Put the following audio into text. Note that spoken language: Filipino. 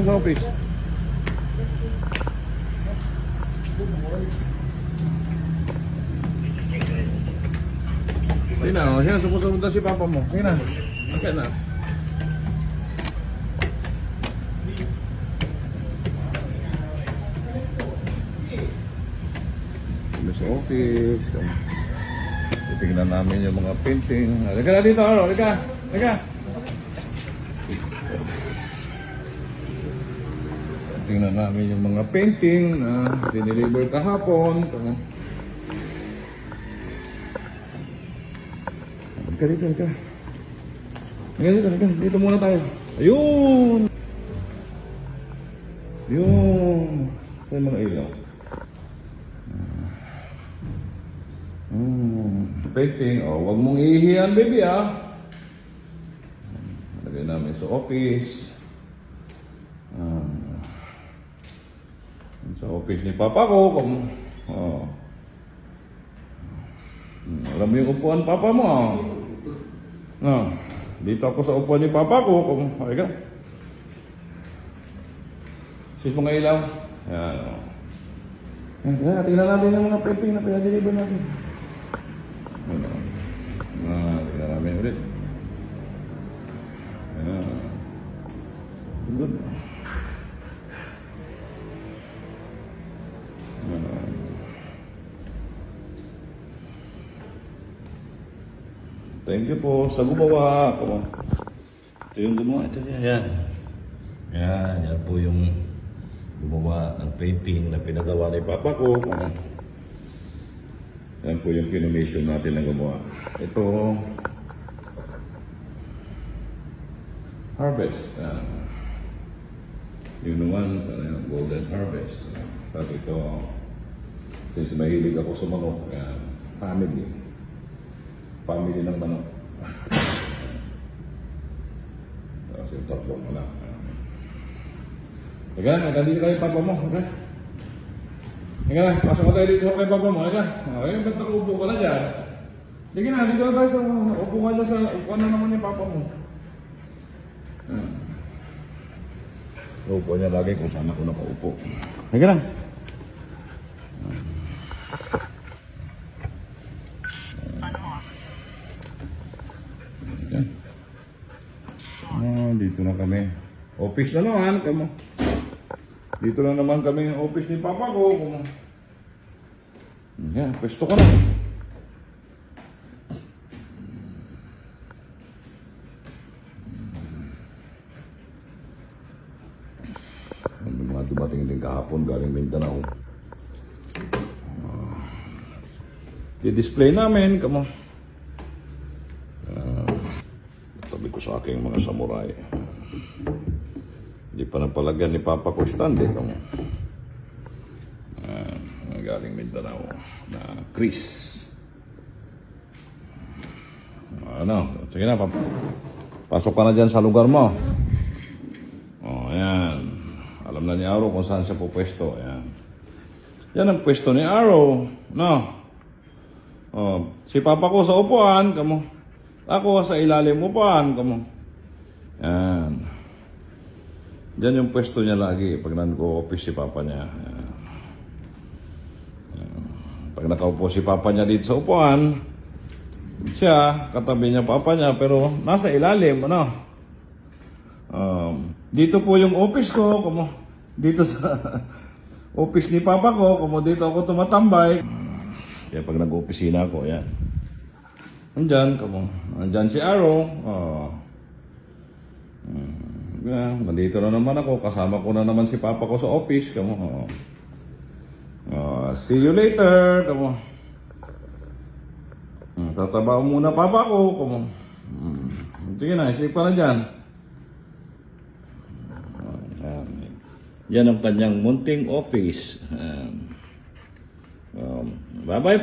mo sa office. Sige na, oh. Sige na, sumusunod na si papa mo. Sige na. Okay na. Sa office. Titignan namin yung mga painting. Halika na dito, Aro. Halika. Halika. Tingnan namin yung mga painting na dineliver kahapon. Halika dito, halika. Halika dito, halika. Dito muna tayo. Ayun! Yun! Sa mga ilaw. Painting. Oh, wag mong ihihiyan, baby, ah. Lagay namin sa office. Sa office ni papa ko. Oh. Alam mo yung upuan papa mo, ah. No. Dito ako sa upuan ni papa ko. Halika. Sis mga ilaw. Yan, oh. Tingnan natin yung mga painting na pinadeliver natin. Tingnan namin ulit. Good. Thank you po sa gumawa. Ito yung gumawa. Ito yan. Yan po yung gumawa ng painting na pinagawa ni papa ko. Yan po yung kinommission natin na gumawa. Ito, harvest. Yung naman, sana yung golden harvest. At ito, since mahilig ako sa manok, family. Family ng manok. Tapos yung tatlong anak. Teka, nandito kayo papa mo. Okay? Teka na, pasok ko tayo dito kay papa mo. Teka, ba't nakaupo ka na dyan? Teka na, dito na tayo sa upo ka na sa upuan na naman ni papa mo. Upo niya lagi kung saan ako nakaupo. Teka lang. Dito na kami. Office na naman. Dito na naman kami yung office ni papa ko. Yan, pwesto ko na. Mga dumating din kahapon galing Mindanao. Di-display namin. Tabi ko sa aking mga samurai. Hindi pa napalagyan ni papa ko stand. Galing Mindanao na Chris. Sige na, pasok ka na dyan sa lugar mo. Ayan. Alam na ni Arrow kung saan siya po pwesto. Ayan. Yan ang pwesto ni Arrow. Si papa ko sa upuan. Ako sa ilalim upuan. Ayan. Diyan yung pwesto niya lagi pag nag-o-office si papa niya. Pag nakaupo si papa niya dito sa upuan, siya, katabi niya papa niya, pero nasa ilalim, dito po yung office ko, dito sa office ni papa ko, dito ako tumatambay. Kaya pag nag-opisina ako, yan. Andyan si Arrow. Nandito na naman ako, kasama ko na naman si papa ko sa office. See you later. Tatabaw muna papa ko. Sige na, isip pa na dyan. Yan ang kanyang munting office. Bye-bye.